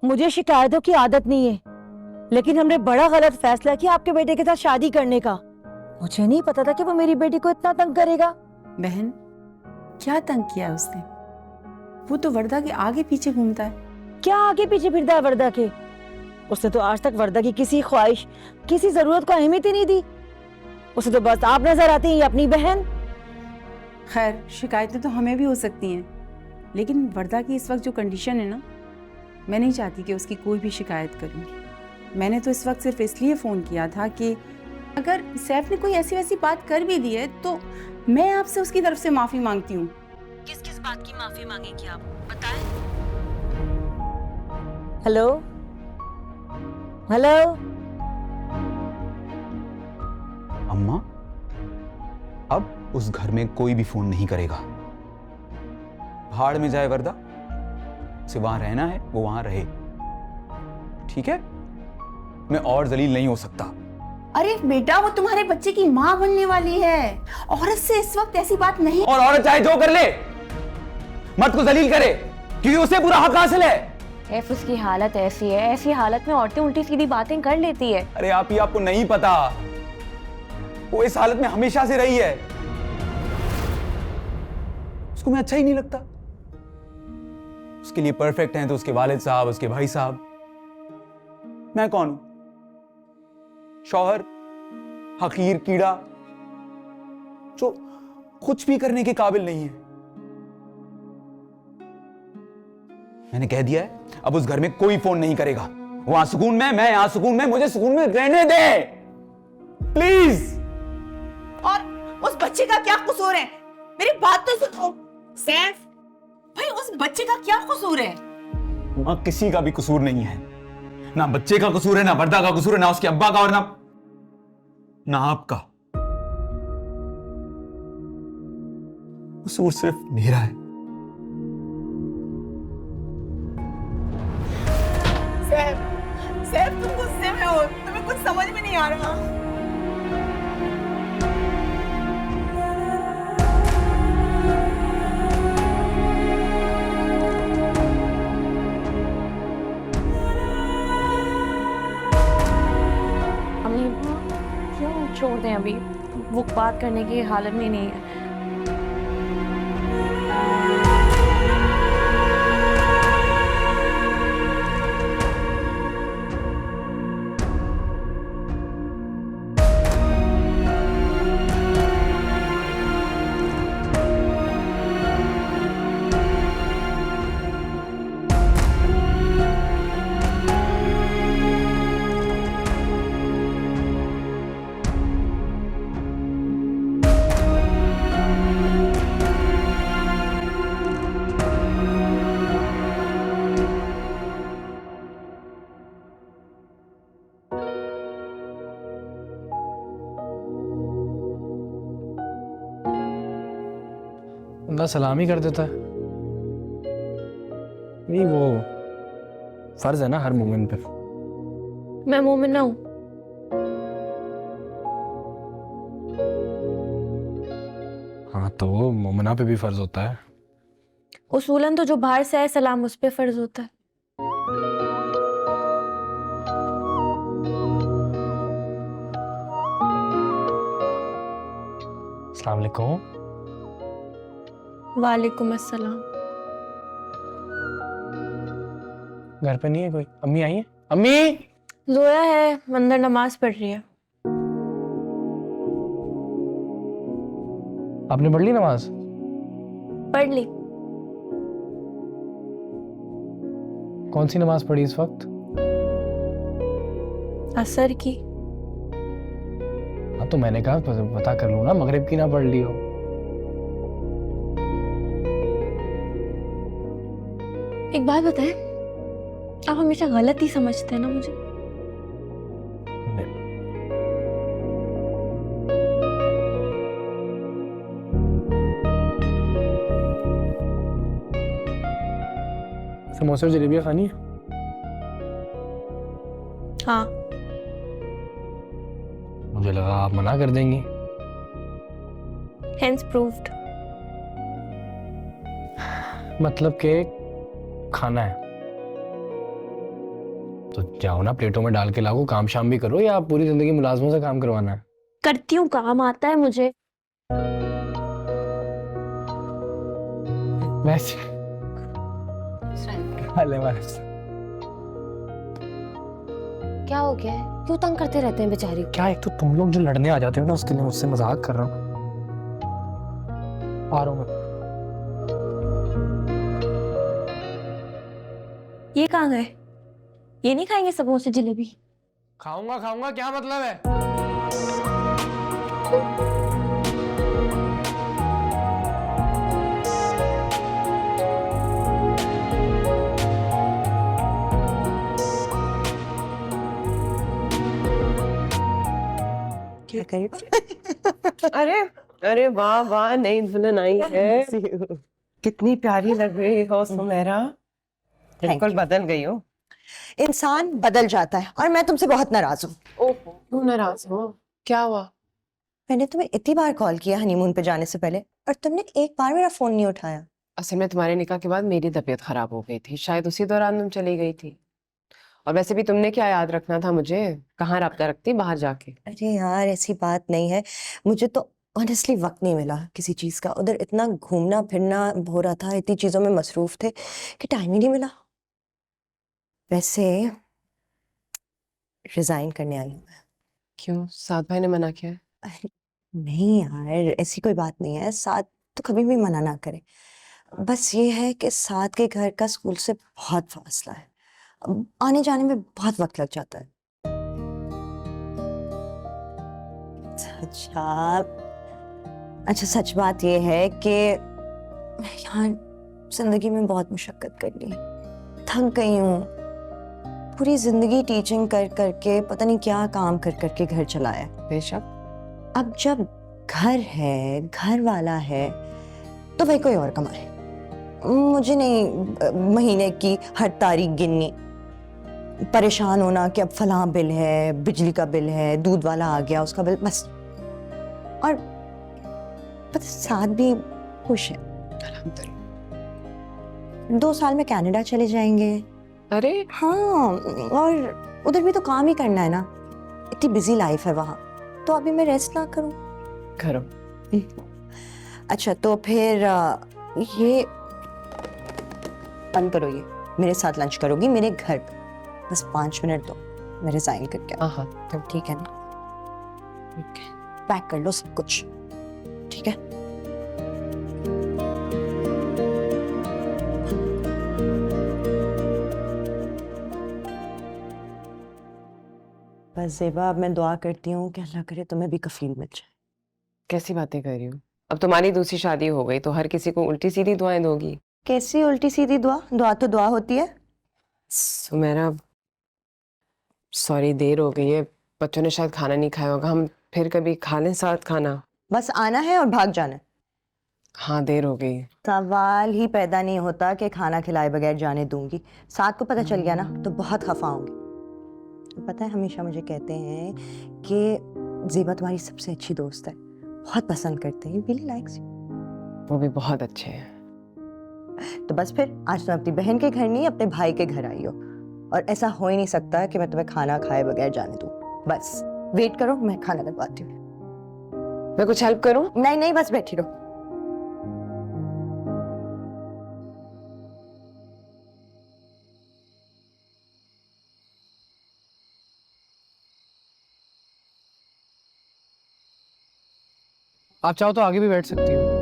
मुझे शिकायतों की आदत नहीं है, लेकिन हमने बड़ा गलत फैसला किया आपके बेटे के साथ शादी करने का। मुझे नहीं पता था कि वो मेरी बेटी को इतना तंग करेगा। बहन, क्या तंग किया उसने? वो तो वर्दा के आगे पीछे घूमता है। क्या आगे पीछे फिरता है वर्दा के? उसने तो आज तक वर्दा की किसी ख्वाहिश, किसी जरूरत को अहमियत ही नहीं दी। उसे तो बस आप नजर आती हैं, अपनी बहन। खैर, शिकायतें तो हमें भी हो सकती हैं, लेकिन वर्दा की इस वक्त जो कंडीशन है ना, मैं नहीं चाहती कि उसकी कोई भी शिकायत करूँगी। मैंने तो इस वक्त सिर्फ इसलिए फ़ोन किया था कि अगर सैफ ने कोई ऐसी वैसी बात कर भी दी है तो मैं आपसे उसकी तरफ से माफ़ी मांगती हूँ। किस किस बात की माफी मांगेंगी आप, बताएं? Hello hello. अम्मा, अब उस घर में कोई भी फोन नहीं करेगा। भाड़ में जाए वर्दा, उसे वहां रहना है वो वहां रहे, ठीक है? मैं और जलील नहीं हो सकता। अरे बेटा, वो तुम्हारे बच्चे की माँ बनने वाली है। औरत से इस वक्त ऐसी बात नहीं। और औरत चाहे जो कर ले, मर्द को जलील करे, क्योंकि उसे पूरा हक हासिल है। सैफ, उसकी हालत ऐसी है, ऐसी हालत में औरतें उल्टी सीधी बातें कर लेती है। अरे आप ही, आपको नहीं पता, वो इस हालत में हमेशा से रही है। उसको मैं अच्छा ही नहीं लगता। उसके लिए परफेक्ट हैं तो उसके वालिद साहब, उसके भाई साहब। मैं कौन हूं? शौहर, हकीर कीड़ा जो कुछ भी करने के काबिल नहीं है। मैंने कह दिया है, अब उस घर में कोई फोन नहीं करेगा। वहां सुकून में, मैं यहां सुकून में। मुझे सुकून में रहने दे प्लीज। और उस बच्चे का क्या कसूर है? मेरी बात तो सुनो सैफ भाई, उस बच्चे का क्या कसूर है? मां, किसी का भी कसूर नहीं है। ना बच्चे का कसूर है, ना वर्दा का कसूर है, ना उसके अब्बा का, और ना आपका। कसूर सिर्फ मेरा है। सैफ, सैफ तुम गुस्से में हो, तुम्हें कुछ समझ में नहीं आ रहा। अम्मी, क्यों छोड़ दें? अभी वो बात करने की हालत में नहीं है। बंदा सलाम ही कर देता है। नहीं, वो फर्ज है ना हर मोमिन पे। मैं मोमिन ना हूँ। हाँ, तो मोमिना पे भी फर्ज होता है। उसूलन तो जो बाहर से आए सलाम उस पे फर्ज होता है। अस्सलाम वालेकुम। वालेकुम अस्सलाम। घर पे नहीं है कोई? अम्मी आई है? अम्मी! जोया है, अंदर नमाज पढ़ रही है। आपने पढ़ ली नमाज? पढ़ ली। कौन सी नमाज पढ़ी इस वक्त? असर की। हाँ, तो मैंने कहा पता कर लूँ ना, मगरिब की ना पढ़ ली हो। एक बात बताएं, आप हमेशा गलत ही समझते हैं ना मुझे? समोसे और जलेबियाँ खानी है? हाँ। मुझे लगा आप मना कर देंगी। Hence proved. मतलब कि खाना है? तो जाओ ना, प्लेटों में डाल के लाओ, काम शाम भी करो, या पूरी जिंदगी मुलाजमों से काम करवाना है? करती हूँ, काम आता है मुझे। वैसे हाले वाले क्या हो गया है? क्यों तंग करते रहते हैं बेचारी को? क्या, एक तो तुम लोग जो लड़ने आ जाते हो ना, उसके लिए मुझसे मजाक कर रहा हूँ। आ रहा हूँ मैं। ये कहाँ गए? ये नहीं खाएंगे समोसे जलेबी? खाऊंगा खाऊंगा, क्या मतलब है? क्या करें? अरे अरे वाह वाह, नई दुल्हन आई है। कितनी प्यारी लग रही हो सुमेरा, बिल्कुल बदल गई हो। इंसान बदल जाता है और मैं तुमसे बहुत नाराज हूँ। ओहो, क्यों नाराज हो? क्या हुआ? मैंने तुम्हें इतनी बार कॉल किया हनीमून पे जाने से पहले और तुमने एक बार मेरा फोन नहीं उठाया। असल में तुम्हारे निकाह के बाद मेरी तबीयत खराब हो गई थी, शायद उसी दौरान तुम चली गई थी। और वैसे भी तुमने क्या याद रखना था मुझे, कहाँ रब्ता रखती बाहर जाके। अरे यार ऐसी बात नहीं है, मुझे तो ऑनेस्टली वक्त नहीं मिला किसी चीज का। उधर इतना घूमना फिरना हो रहा था, इतनी चीजों में मसरूफ थे कि टाइम ही नहीं मिला। वैसे रिजाइन करने आई हूँ मैं। क्यों, साद भाई ने मना किया है? नहीं यार, ऐसी कोई बात नहीं है, साथ तो कभी भी मना ना करे। बस ये है कि साथ के घर का स्कूल से बहुत फासला है, अब आने जाने में बहुत वक्त लग जाता है। अच्छा अच्छा, सच बात ये है कि यार जिंदगी में बहुत मुशक्कत कर ली, थक गई हूँ। पूरी जिंदगी टीचिंग कर करके पता नहीं क्या काम कर करके घर चलाया। बेशक। अब जब घर है, घर वाला है, तो भाई कोई और कमाए। मुझे नहीं महीने की हर तारीख गिननी, परेशान होना कि अब फलां बिल है, बिजली का बिल है, दूध वाला आ गया उसका बिल, बस। और पता साथ भी खुश है। अल्हम्दुलिल्लाह। 2 साल में कनाडा चले जाएंगे। अरे हाँ, और उधर भी तो काम ही करना है ना, इतनी बिजी लाइफ है वहाँ, तो अभी मैं रेस्ट ना करूँ? करो। अच्छा तो फिर ये बंद करो, ये मेरे साथ लंच करोगी मेरे घर पे, बस 5 मिनट दो, मैं रिजाइन करके हाँ हाँ। तो ठीक है ना? ठीक है, पैक कर लो सब कुछ, ठीक है? बस ज़ेबा, अब मैं दुआ करती हूँ कि अल्लाह करे तुम्हें भी कफील मिल जाए। कैसी बातें कर रही हो? अब तुम्हारी दूसरी शादी हो गई तो हर किसी को उल्टी सीधी दुआएं दोगी? कैसी उल्टी सीधी दुआ? दुआ तो दुआ होती है। सुमेरा, सॉरी देर हो गई है, बच्चों ने शायद खाना नहीं खाया होगा, हम फिर कभी खा लें साथ खाना? बस आना है और भाग जाना है। हाँ देर हो गई। सवाल ही पैदा नहीं होता कि खाना खिलाए बगैर जाने दूंगी। साथ को पता चल गया ना तो बहुत खफा होंगी। तो पता है हमेशा मुझे कहते हैं कि ज़ेबा तुम्हारी सबसे अच्छी दोस्त है, बहुत पसंद करते हैं, रियली लाइक्स यू। वो भी बहुत अच्छे हैं। तो बस फिर आज तुम अपनी बहन के घर नहीं अपने भाई के घर आई हो, और ऐसा हो ही नहीं सकता कि मैं तुम्हें खाना खाए बगैर जाने दूं। बस वेट करो, मैं खाना लगवाती हूँ। मैं कुछ हेल्प करूं? नहीं नहीं, बस बैठी रहो। आप चाहो तो आगे भी बैठ सकती हो।